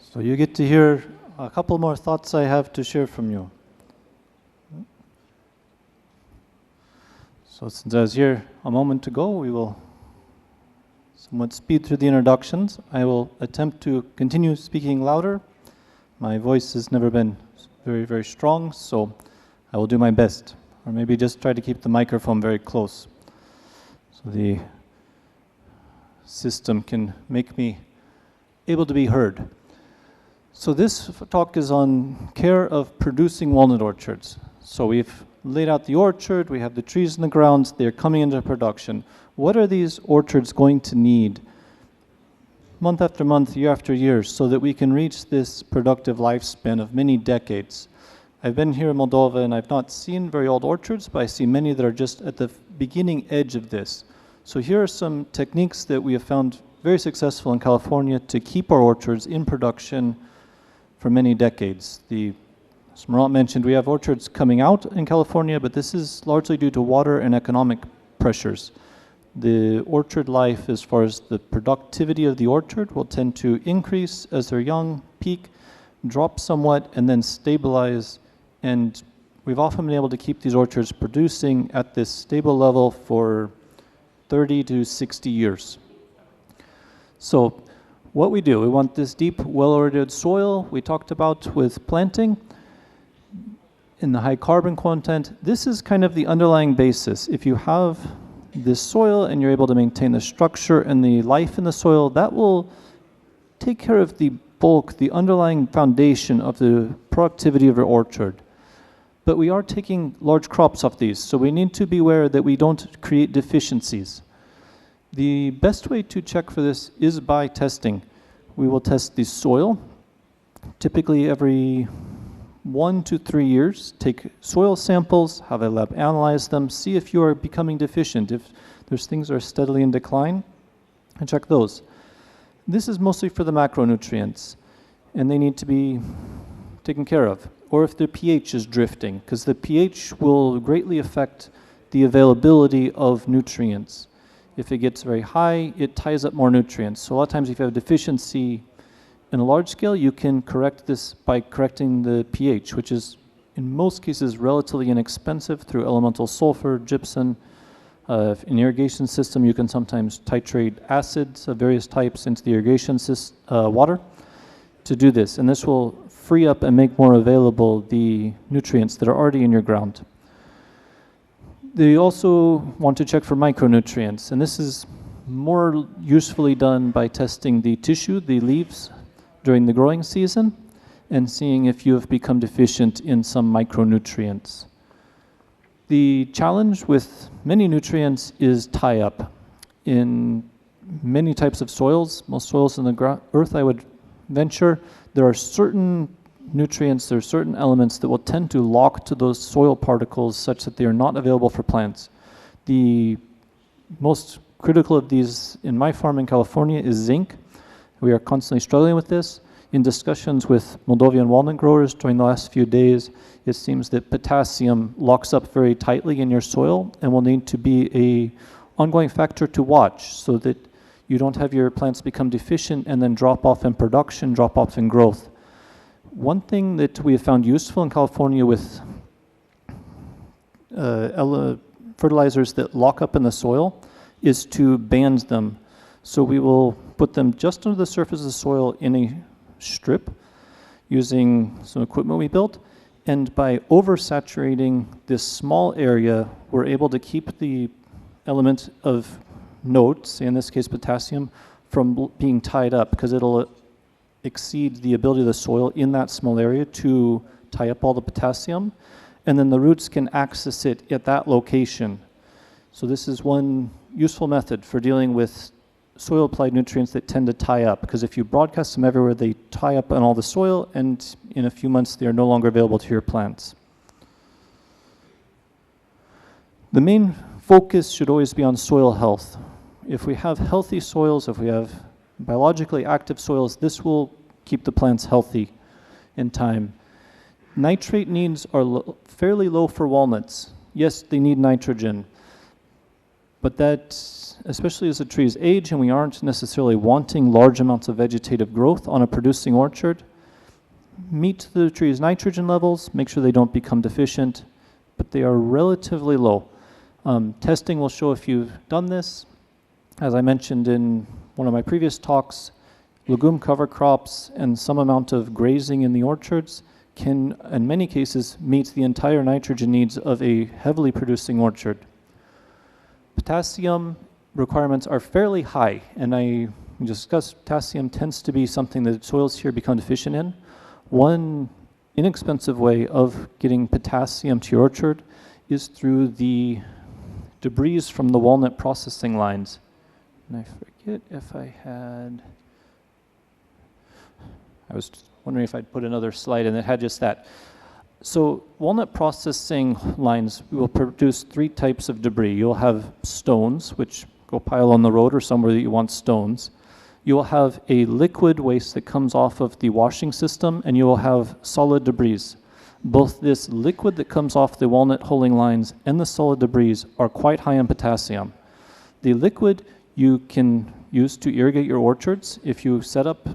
So you get to hear a couple more thoughts I have to share from you. So since I was here a moment ago, we will somewhat speed through the introductions. I will attempt to continue speaking louder. My voice has never been very, very strong, so I will do my best. Or maybe just try to keep the microphone very close, so the system can make me able to be heard. So this talk is on care of producing walnut orchards. So we've laid out the orchard, we have the trees in the ground, they're coming into production. What are these orchards going to need month after month, year after year, so that we can reach this productive lifespan of many decades? I've been here in Moldova and I've not seen very old orchards, but I see many that are just at the beginning edge of this. So here are some techniques that we have found very successful in California to keep our orchards in production for many decades. As Marat mentioned, we have orchards coming out in California, but this is largely due to water and economic pressures. The orchard life, as far as the productivity of the orchard, will tend to increase as they're young, peak, drop somewhat, and then stabilize. And we've often been able to keep these orchards producing at this stable level for 30 to 60 years. So what we do, we want this deep, well-eroded soil we talked about with planting in the high carbon content. This is kind of the underlying basis. If you have this soil and you're able to maintain the structure and the life in the soil, that will take care of the bulk, the underlying foundation of the productivity of your orchard. But we are taking large crops off these, so we need to be aware that we don't create deficiencies. The best way to check for this is by testing. We will test the soil, typically every 1 to 3 years. Take soil samples, have a lab analyze them, see if you are becoming deficient, if there's things that are steadily in decline, and check those. This is mostly for the macronutrients, and they need to be taken care of. Or if the pH is drifting, because the pH will greatly affect the availability of nutrients. If it gets very high, it ties up more nutrients. So a lot of times if you have a deficiency in a large scale, you can correct this by correcting the pH, which is in most cases relatively inexpensive through elemental sulfur, gypsum. In irrigation system, you can sometimes titrate acids of various types into the irrigation water to do this. And this will free up and make more available the nutrients that are already in your ground. They also want to check for micronutrients, and this is more usefully done by testing the tissue, the leaves, during the growing season, and seeing if you have become deficient in some micronutrients. The challenge with many nutrients is tie-up. In many types of soils, most soils in the earth, I would venture, there are certain nutrients, there are certain elements that will tend to lock to those soil particles such that they are not available for plants. The most critical of these in my farm in California is zinc. We are constantly struggling with this. In discussions with Moldovan walnut growers during the last few days, it seems that potassium locks up very tightly in your soil and will need to be an ongoing factor to watch so that you don't have your plants become deficient and then drop off in production, drop off in growth. One thing that we have found useful in California with fertilizers that lock up in the soil is to band them. So we will put them just under the surface of the soil in a strip using some equipment we built, and by oversaturating this small area, we're able to keep the element of note, say in this case potassium, from being tied up, because it'll exceed the ability of the soil in that small area to tie up all the potassium, and then the roots can access it at that location. So this is one useful method for dealing with soil applied nutrients that tend to tie up, because if you broadcast them everywhere, they tie up on all the soil, and in a few months they are no longer available to your plants. The main focus should always be on soil health. If we have healthy soils, if we have biologically active soils, this will keep the plants healthy in time. Nitrate needs are fairly low for walnuts. Yes, they need nitrogen, But that, especially as the trees age and we aren't necessarily wanting large amounts of vegetative growth on a producing orchard, meet the tree's nitrogen levels, make sure they don't become deficient, but they are relatively low. Testing will show if you've done this. As I mentioned in one of my previous talks, legume cover crops and some amount of grazing in the orchards can, in many cases, meet the entire nitrogen needs of a heavily producing orchard. Potassium requirements are fairly high, and I discussed potassium tends to be something that soils here become deficient in. One inexpensive way of getting potassium to your orchard is through the debris from the walnut processing lines. And I forget if I had, I was wondering if I'd put another slide and it had just that. So walnut processing lines will produce three types of debris. You'll have stones, which go pile on the road or somewhere that you want stones. You will have a liquid waste that comes off of the washing system, and you will have solid debris. Both this liquid that comes off the walnut hulling lines and the solid debris are quite high in potassium. The liquid you can use to irrigate your orchards. If you set up,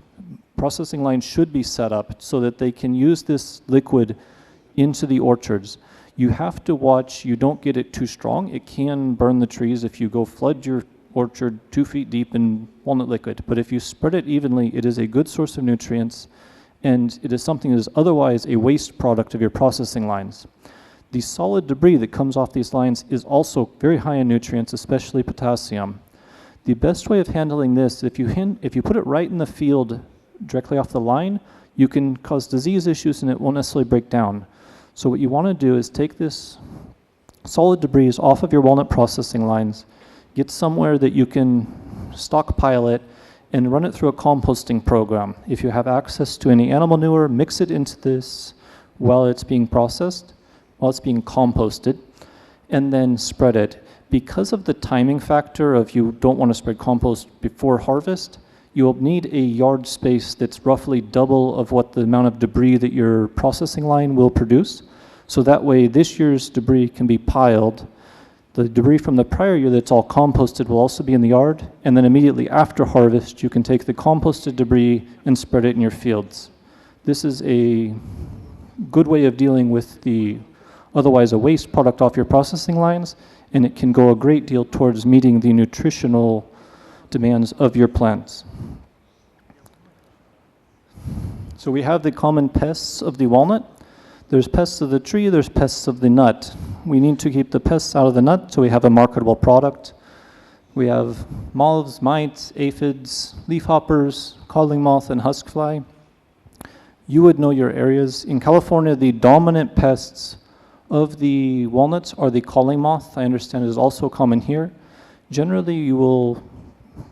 processing lines should be set up so that they can use this liquid into the orchards. You have to watch you don't get it too strong. It can burn the trees if you go flood your orchard 2 feet deep in walnut liquid. But if you spread it evenly, it is a good source of nutrients, and it is something that is otherwise a waste product of your processing lines. The solid debris that comes off these lines is also very high in nutrients, especially potassium. The best way of handling this, if you put it right in the field directly off the line, you can cause disease issues and it won't necessarily break down. So what you want to do is take this solid debris off of your walnut processing lines, get somewhere that you can stockpile it, and run it through a composting program. If you have access to any animal manure, mix it into this while it's being processed, while it's being composted, and then spread it. Because of the timing factor of you don't want to spread compost before harvest, you'll need a yard space that's roughly double of what the amount of debris that your processing line will produce. So that way this year's debris can be piled. The debris from the prior year that's all composted will also be in the yard, and then immediately after harvest, you can take the composted debris and spread it in your fields. This is a good way of dealing with the otherwise a waste product off your processing lines, and it can go a great deal towards meeting the nutritional demands of your plants. So we have the common pests of the walnut. There's pests of the tree, there's pests of the nut. We need to keep the pests out of the nut so we have a marketable product. We have moths, mites, aphids, leafhoppers, codling moth, and huskfly. You would know your areas. In California, the dominant pests of the walnuts are the calling moth. I understand it is also common here. Generally, you will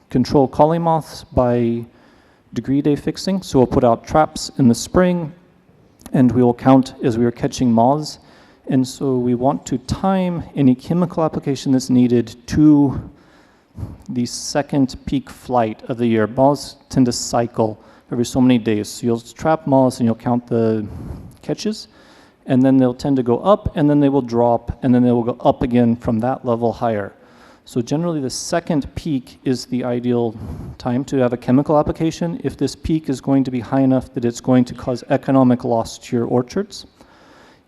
control calling moths by degree day fixing. So we'll put out traps in the spring, and we will count as we are catching moths. And so we want to time any chemical application that's needed to the second peak flight of the year. Moths tend to cycle every so many days. So you'll trap moths and you'll count the catches, and then they'll tend to go up, and then they will drop, and then they will go up again from that level higher. So generally the second peak is the ideal time to have a chemical application if this peak is going to be high enough that it's going to cause economic loss to your orchards.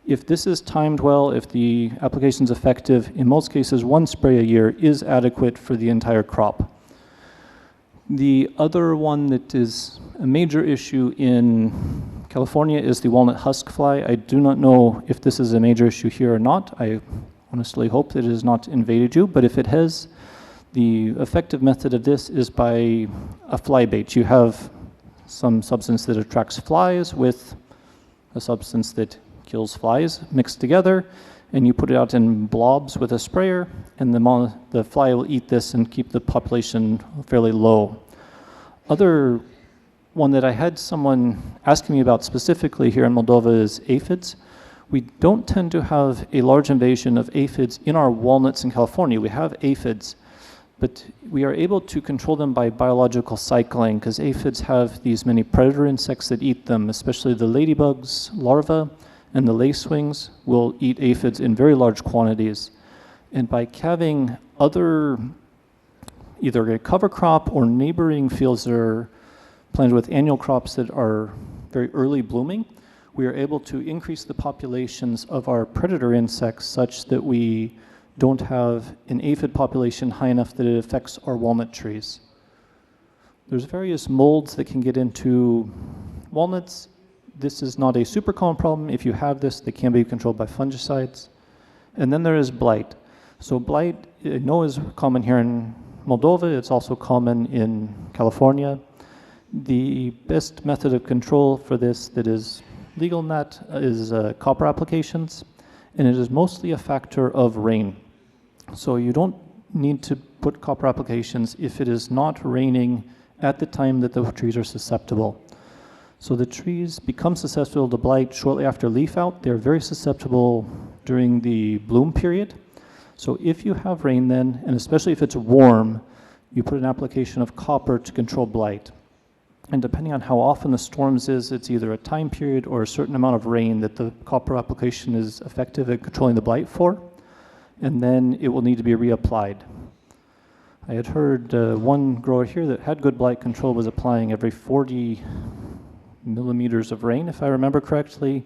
If this is timed well, if the application is effective, in most cases one spray a year is adequate for the entire crop. The other one that is a major issue in California is the walnut huskfly. I do not know if this is a major issue here or not. I honestly hope that it has not invaded you, but if it has, the effective method of this is by a fly bait. You have some substance that attracts flies with a substance that kills flies mixed together, and you put it out in blobs with a sprayer, and the fly will eat this and keep the population fairly low. Other one that I had someone asking me about specifically here in Moldova is aphids. We don't tend to have a large invasion of aphids in our walnuts in California. We have aphids, but we are able to control them by biological cycling because aphids have these many predator insects that eat them, especially the ladybugs, larvae, and the lacewings will eat aphids in very large quantities. And by having other, either a cover crop or neighboring fields that are planted with annual crops that are very early blooming, we are able to increase the populations of our predator insects such that we don't have an aphid population high enough that it affects our walnut trees. There's various molds that can get into walnuts. This is not a super common problem. If you have this, they can be controlled by fungicides. And then there is blight. So blight, I know, is common here in Moldova. It's also common in California. The best method of control for this that is legal in that is copper applications, and it is mostly a factor of rain. So you don't need to put copper applications if it is not raining at the time that the trees are susceptible. So the trees become susceptible to blight shortly after leaf out. They're very susceptible during the bloom period. So if you have rain then, and especially if it's warm, you put an application of copper to control blight. And depending on how often the storms is, it's either a time period or a certain amount of rain that the copper application is effective at controlling the blight for, and then it will need to be reapplied. I had heard one grower here that had good blight control was applying every 40 millimeters of rain, if I remember correctly.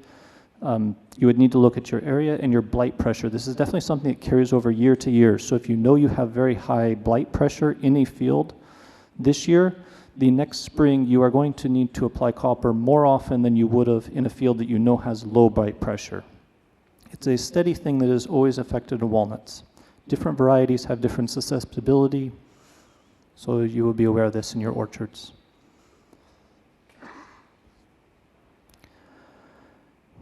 You would need to look at your area and your blight pressure. This is definitely something that carries over year to year. So if you know you have very high blight pressure in a field this year, the next spring you are going to need to apply copper more often than you would have in a field that you know has low blight pressure. It's a steady thing that is always affected in walnuts. Different varieties have different susceptibility, so you will be aware of this in your orchards.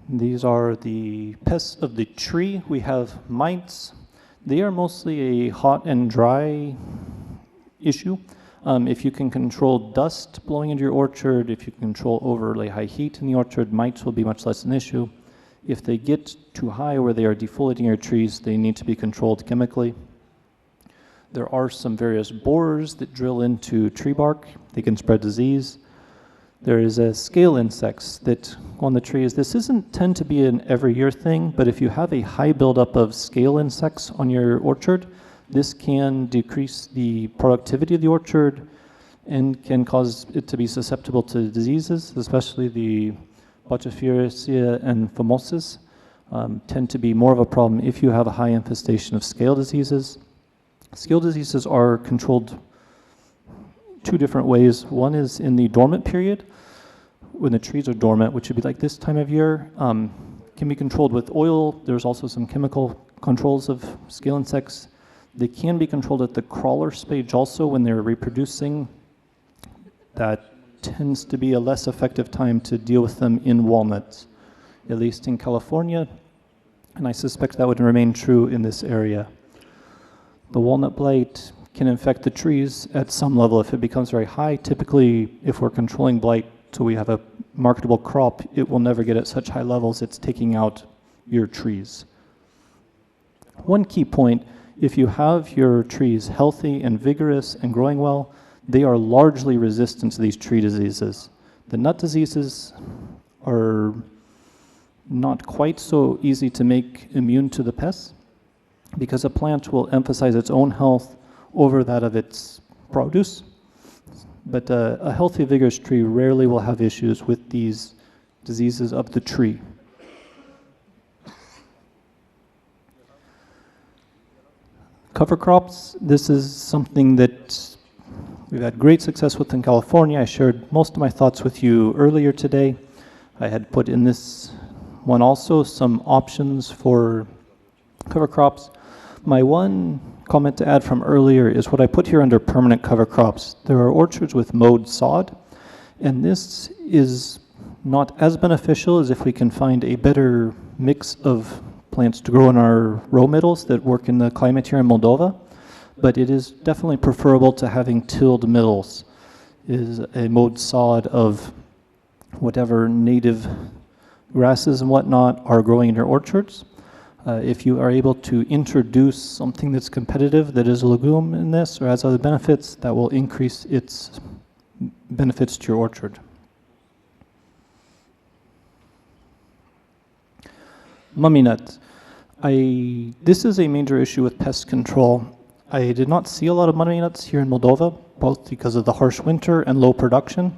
These are the pests of the tree. We have mites. They are mostly a hot and dry issue. If you can control dust blowing into your orchard, if you can control overly high heat in the orchard, mites will be much less an issue. If they get too high where they are defoliating your trees, they need to be controlled chemically. There are some various borers that drill into tree bark. They can spread disease. There is scale insects that go on the trees. This doesn't tend to be an every year thing, but if you have a high buildup of scale insects on your orchard, this can decrease the productivity of the orchard and can cause it to be susceptible to diseases, especially the Botulism and Phimosis tend to be more of a problem if you have a high infestation of scale diseases. Scale diseases are controlled two different ways. One is in the dormant period, when the trees are dormant, which would be like this time of year, can be controlled with oil. There's also some chemical controls of scale insects. They can be controlled at the crawler stage also when they're reproducing. That tends to be a less effective time to deal with them in walnuts, at least in California, and I suspect that would remain true in this area. The walnut blight can infect the trees at some level if it becomes very high. Typically, if we're controlling blight so we have a marketable crop, it will never get at such high levels. It's taking out your trees. One key point, if you have your trees healthy and vigorous and growing well, they are largely resistant to these tree diseases. The nut diseases are not quite so easy to make immune to the pests because a plant will emphasize its own health over that of its produce. But a healthy, vigorous tree rarely will have issues with these diseases of the tree. Cover crops, this is something that we've had great success with in California. I shared most of my thoughts with you earlier today. I had put in this one also some options for cover crops. My one comment to add from earlier is what I put here under permanent cover crops. There are orchards with mowed sod, and this is not as beneficial as if we can find a better mix of plants to grow in our row middles that work in the climate here in Moldova, but it is definitely preferable to having tilled middles, is a mowed sod of whatever native grasses and whatnot are growing in your orchards. If you are able to introduce something that's competitive, that is a legume in this or has other benefits, that will increase its benefits to your orchard. Mummy nut. This is a major issue with pest control. I did not see a lot of mummy nuts here in Moldova, both because of the harsh winter and low production.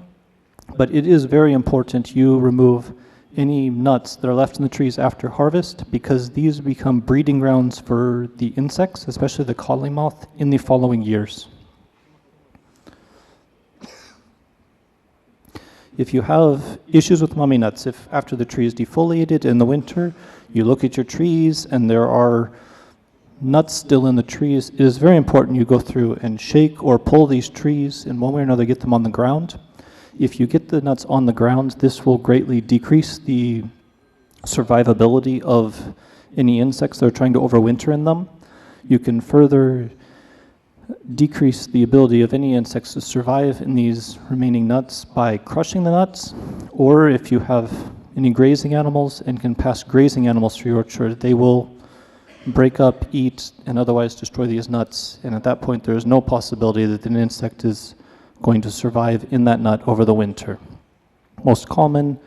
But it is very important you remove any nuts that are left in the trees after harvest, because these become breeding grounds for the insects, especially the codling moth, in the following years. If you have issues with mummy nuts, if after the tree is defoliated in the winter, you look at your trees and there are nuts still in the trees, it is very important you go through and shake or pull these trees in one way or another, get them on the ground. If you get the nuts on the ground, this will greatly decrease the survivability of any insects that are trying to overwinter in them. You can further decrease the ability of any insects to survive in these remaining nuts by crushing the nuts, or if you have any grazing animals and can pass grazing animals through your orchard, they will break up, eat, and otherwise destroy these nuts, and at that point there is no possibility that an insect is going to survive in that nut over the winter. Most common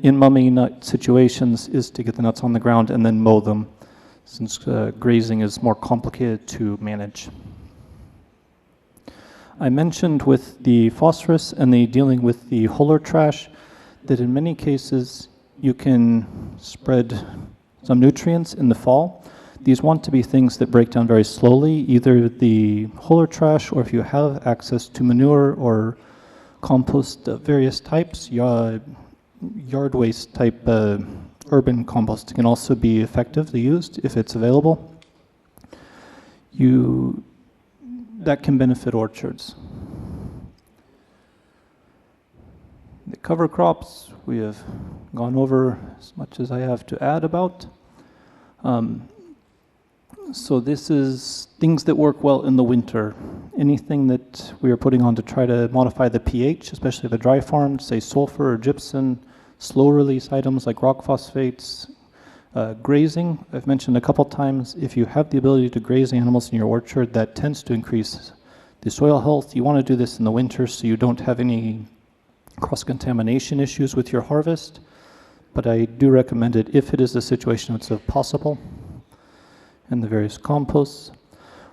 in mummy nut situations is to get the nuts on the ground and then mow them, since grazing is more complicated to manage. I mentioned with the phosphorus and the dealing with the huller trash that in many cases you can spread some nutrients in the fall. These want to be things that break down very slowly, either the huller trash, or if you have access to manure or compost of various types, yard waste type urban compost can also be effectively used if it's available. That can benefit orchards. The cover crops we have gone over as much as I have to add about. So this is things that work well in the winter. Anything that we are putting on to try to modify the pH, especially the dry farmed, say sulfur or gypsum, slow release items like rock phosphates, grazing, I've mentioned a couple times, if you have the ability to graze animals in your orchard, that tends to increase the soil health. You want to do this in the winter so you don't have any cross-contamination issues with your harvest, but I do recommend it if it is a situation that's possible, and the various composts.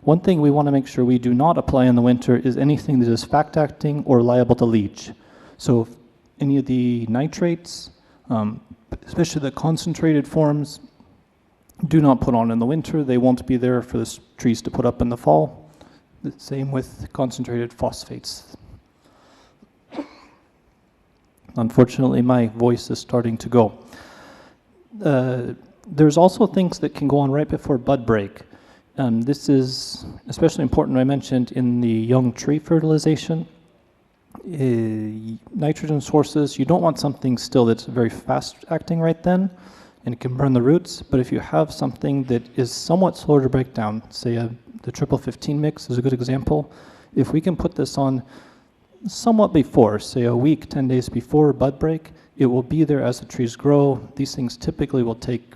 One thing we want to make sure we do not apply in the winter is anything that is fact-acting or liable to leach. So any of the nitrates, especially the concentrated forms, do not put on in the winter. They won't be there for the trees to put up in the fall. The same with concentrated phosphates. Unfortunately, my voice is starting to go. There's also things that can go on right before bud break. This is especially important, I mentioned, in the young tree fertilization. Nitrogen sources, you don't want something still that's very fast acting right then, and it can burn the roots, but if you have something that is somewhat slower to break down, say the triple 15 mix is a good example. If we can put this on somewhat before, say a week, 10 days before bud break, it will be there as the trees grow. These things typically will take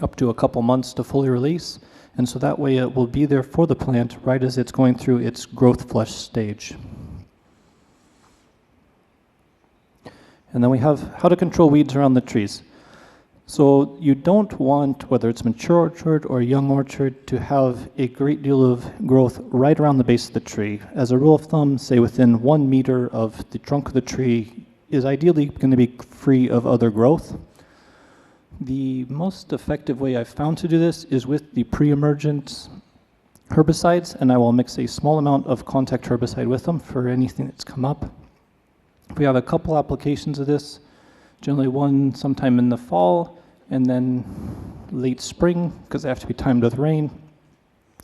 up to a couple months to fully release, and so that way it will be there for the plant right as it's going through its growth flush stage. And then we have how to control weeds around the trees. So you don't want, whether it's mature orchard or young orchard, to have a great deal of growth right around the base of the tree. As a rule of thumb, say within 1 meter of the trunk of the tree is ideally going to be free of other growth. The most effective way I've found to do this is with the pre-emergent herbicides, and I will mix a small amount of contact herbicide with them for anything that's come up. We have a couple applications of this, generally one sometime in the fall and then late spring, because they have to be timed with rain.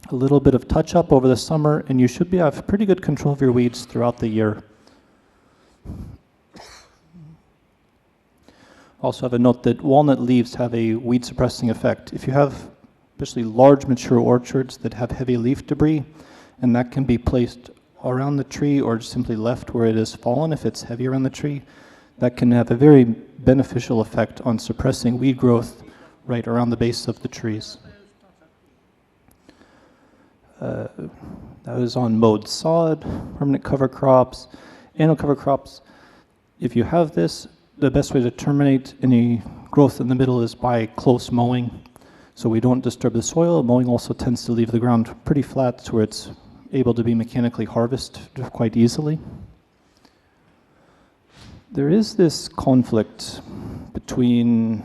A little bit of touch up over the summer, and you should have pretty good control of your weeds throughout the year. Also have a note that walnut leaves have a weed suppressing effect. If you have especially large mature orchards that have heavy leaf debris, and that can be placed around the tree or just simply left where it has fallen if it's heavy around the tree, that can have a very beneficial effect on suppressing weed growth right around the base of the trees. That is on mowed sod, permanent cover crops, annual cover crops. If you have this, the best way to terminate any growth in the middle is by close mowing. So we don't disturb the soil. Mowing also tends to leave the ground pretty flat where it's able to be mechanically harvested quite easily. There is this conflict between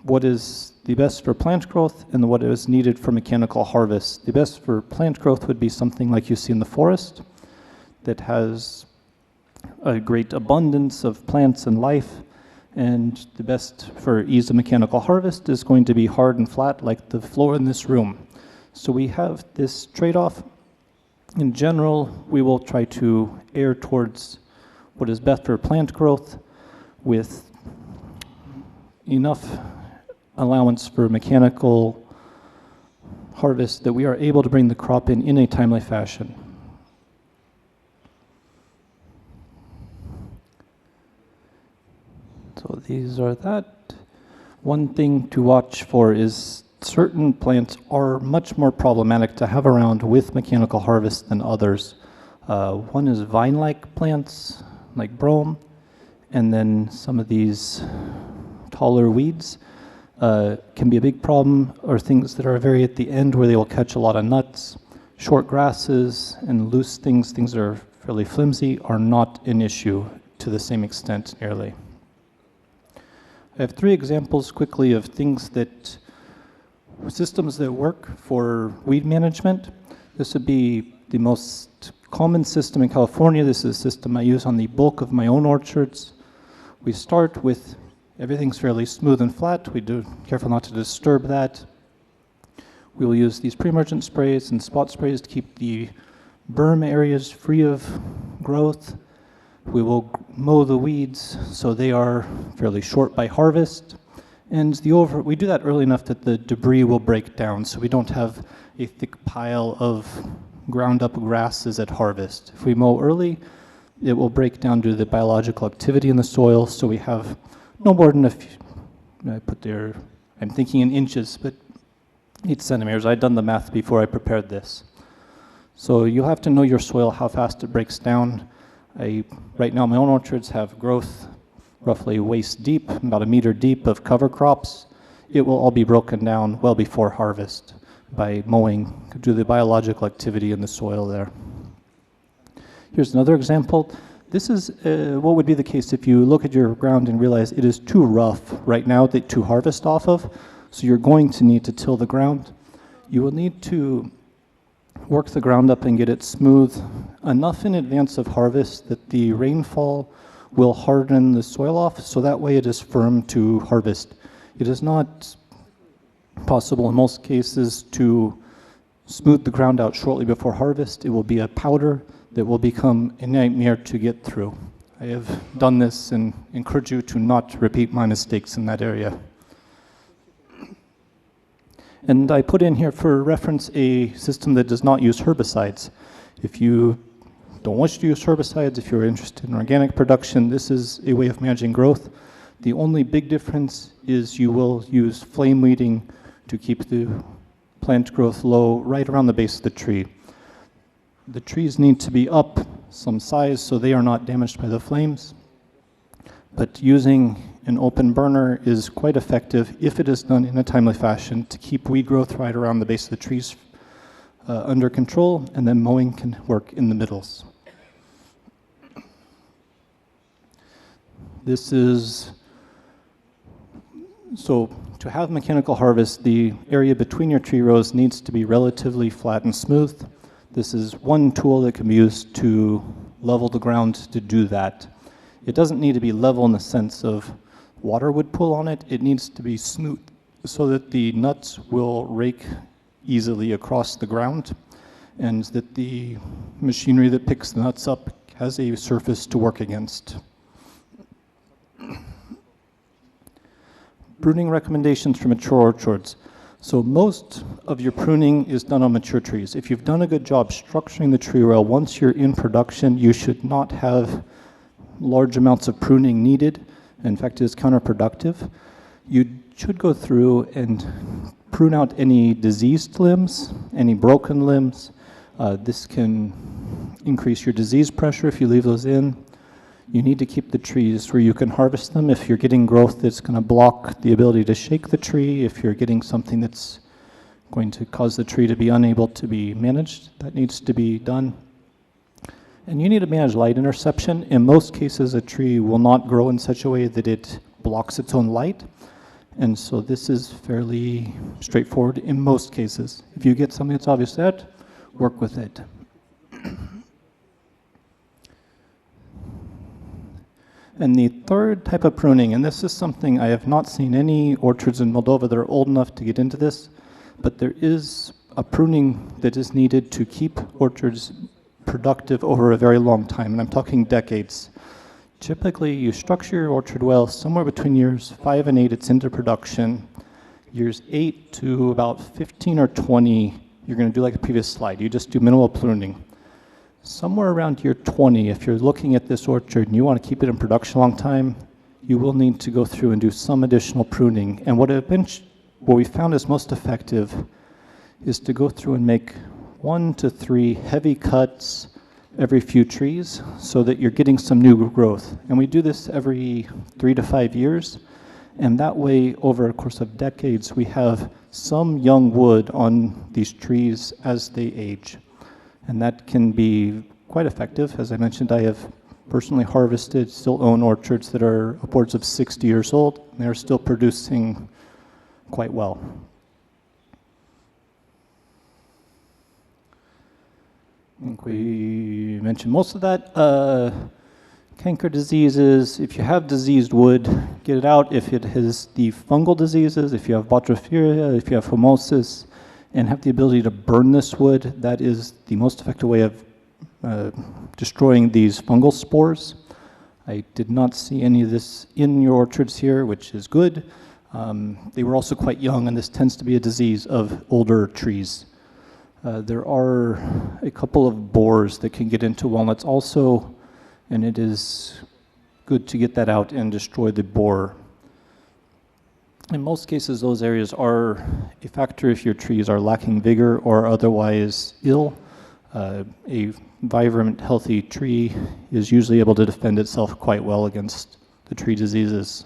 what is the best for plant growth and what is needed for mechanical harvest. The best for plant growth would be something like you see in the forest that has a great abundance of plants and life, and the best for ease of mechanical harvest is going to be hard and flat like the floor in this room. So we have this trade-off. In general, we will try to err towards what is best for plant growth with enough allowance for mechanical harvest that we are able to bring the crop in a timely fashion. So these are that. One thing to watch for is certain plants are much more problematic to have around with mechanical harvest than others. One is vine-like plants like brome, and then some of these taller weeds can be a big problem, or things that are very at the end where they will catch a lot of nuts. Short grasses and loose things that are fairly flimsy, are not an issue to the same extent nearly. I have 3 examples quickly of systems that work for weed management. This would be the most common system in California. This is a system I use on the bulk of my own orchards. We start with everything's fairly smooth and flat. We do careful not to disturb that. We will use these pre-emergent sprays and spot sprays to keep the berm areas free of growth. We will mow the weeds so they are fairly short by harvest. And we do that early enough that the debris will break down, so we don't have a thick pile of ground up grasses at harvest. If we mow early, it will break down due to the biological activity in the soil, so we have no more than I'm thinking in inches, but 8 centimeters. I'd done the math before I prepared this. So you'll have to know your soil, how fast it breaks down. Right now, my own orchards have growth roughly waist deep, about 1 meter deep of cover crops. It will all be broken down well before harvest by mowing due to the biological activity in the soil there. Here's another example. This is what would be the case if you look at your ground and realize it is too rough right now to harvest off of, so you're going to need to till the ground. You will need to work the ground up and get it smooth enough in advance of harvest that the rainfall will harden the soil off, so that way it is firm to harvest. It is not possible in most cases to smooth the ground out shortly before harvest. It will be a powder that will become a nightmare to get through. I have done this and encourage you to not repeat my mistakes in that area. And I put in here for reference a system that does not use herbicides. If you don't wish to use herbicides, if you're interested in organic production, this is a way of managing growth. The only big difference is you will use flame weeding to keep the plant growth low right around the base of the tree. The trees need to be up some size so they are not damaged by the flames, but using an open burner is quite effective if it is done in a timely fashion to keep weed growth right around the base of the trees under control, and then mowing can work in the middles. So to have mechanical harvest, the area between your tree rows needs to be relatively flat and smooth. This is one tool that can be used to level the ground to do that. It doesn't need to be level in the sense of water would pull on it. It needs to be smooth so that the nuts will rake easily across the ground and that the machinery that picks the nuts up has a surface to work against. Pruning recommendations for mature orchards. So most of your pruning is done on mature trees. If you've done a good job structuring the tree well, once you're in production, you should not have large amounts of pruning needed. In fact, it is counterproductive. You should go through and prune out any diseased limbs, any broken limbs. This can increase your disease pressure if you leave those in. You need to keep the trees where you can harvest them. If you're getting growth that's going to block the ability to shake the tree, if you're getting something that's going to cause the tree to be unable to be managed. That needs to be done. And you need to manage light interception. In most cases, a tree will not grow in such a way that it blocks its own light. And so this is fairly straightforward in most cases. If you get something that's obvious that, work with it. And the third type of pruning, and this is something I have not seen any orchards in Moldova that are old enough to get into this, but there is a pruning that is needed to keep orchards productive over a very long time, and I'm talking decades. Typically, you structure your orchard well somewhere between years 5 and 8, it's into production. Years 8 to about 15 or 20, you're going to do like the previous slide. You just do minimal pruning. Somewhere around year 20, if you're looking at this orchard and you want to keep it in production a long time, you will need to go through and do some additional pruning. And what we found is most effective is to go through and make 1 to 3 heavy cuts every few trees so that you're getting some new growth. And we do this every 3 to 5 years. And that way, over a course of decades, we have some young wood on these trees as they age. And that can be quite effective. As I mentioned, I have personally harvested, still own orchards that are upwards of 60 years old, and they're still producing quite well. I think we mentioned most of that. Canker diseases, if you have diseased wood, get it out. If it has the fungal diseases, if you have Botryophyria, if you have Formosus, and have the ability to burn this wood, that is the most effective way of destroying these fungal spores. I did not see any of this in your orchards here, which is good. They were also quite young, and this tends to be a disease of older trees. There are a couple of borers that can get into walnuts also, and it is good to get that out and destroy the borer. In most cases, those areas are a factor if your trees are lacking vigor or otherwise ill. A vibrant, healthy tree is usually able to defend itself quite well against the tree diseases.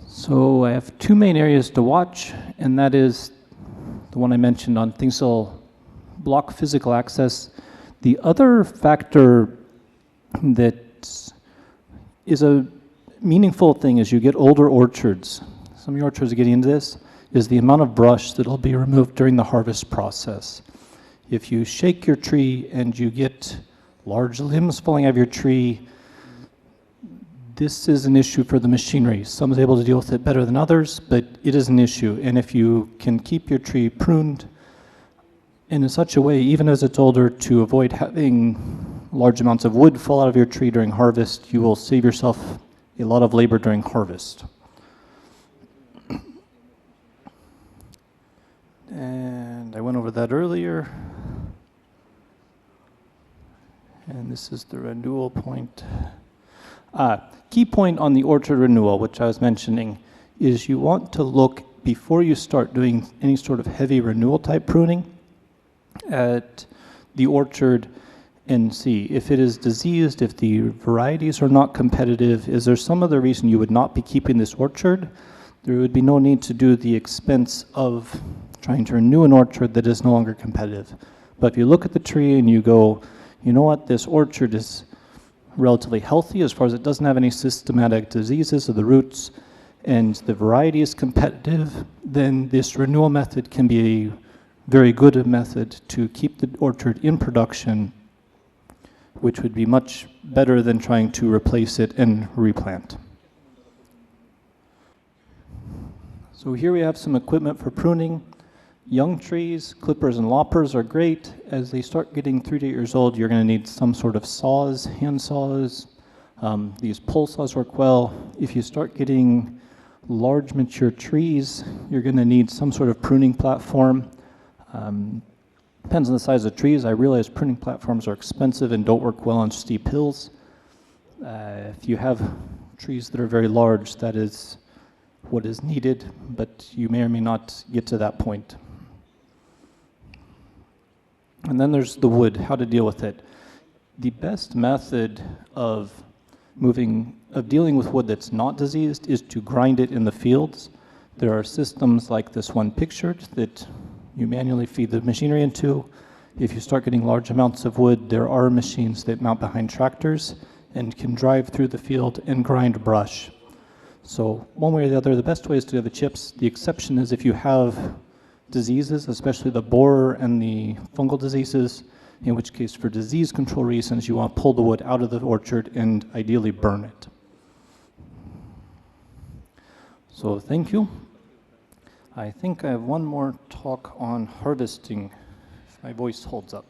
So I have 2 main areas to watch, and that is the one I mentioned on things that will block physical access. The other factor that is a meaningful thing as you get older orchards, some of your orchards are getting into this, is the amount of brush that will be removed during the harvest process. If you shake your tree and you get large limbs falling out of your tree, this is an issue for the machinery. Some is able to deal with it better than others, but it is an issue. And if you can keep your tree pruned in such a way, even as it's older, to avoid having large amounts of wood fall out of your tree during harvest, you will save yourself a lot of labor during harvest. And I went over that earlier. And this is the renewal point. Key point on the orchard renewal, which I was mentioning, is you want to look, before you start doing any sort of heavy renewal type pruning, at the orchard and see if it is diseased, if the varieties are not competitive. Is there some other reason you would not be keeping this orchard? There would be no need to do the expense of trying to renew an orchard that is no longer competitive. But if you look at the tree and you go, you know what, this orchard is relatively healthy as far as it doesn't have any systematic diseases of the roots, and the variety is competitive, then this renewal method can be a very good method to keep the orchard in production, which would be much better than trying to replace it and replant. So here we have some equipment for pruning. Young trees, clippers and loppers are great. As they start getting 3 to 8 years old, you're going to need some sort of saws, hand saws. These pole saws work well. If you start getting large mature trees, you're going to need some sort of pruning platform. Depends on the size of the trees. I realize pruning platforms are expensive and don't work well on steep hills. If you have trees that are very large, that is what is needed, but you may or may not get to that point. And then there's the wood, how to deal with it. The best method of dealing with wood that's not diseased is to grind it in the fields. There are systems like this one pictured that you manually feed the machinery into. If you start getting large amounts of wood, there are machines that mount behind tractors and can drive through the field and grind brush. So one way or the other, the best way is to have the chips. The exception is if you have diseases, especially the borer and the fungal diseases, in which case for disease control reasons, you want to pull the wood out of the orchard and ideally burn it. So thank you. I think I have one more talk on harvesting, if my voice holds up.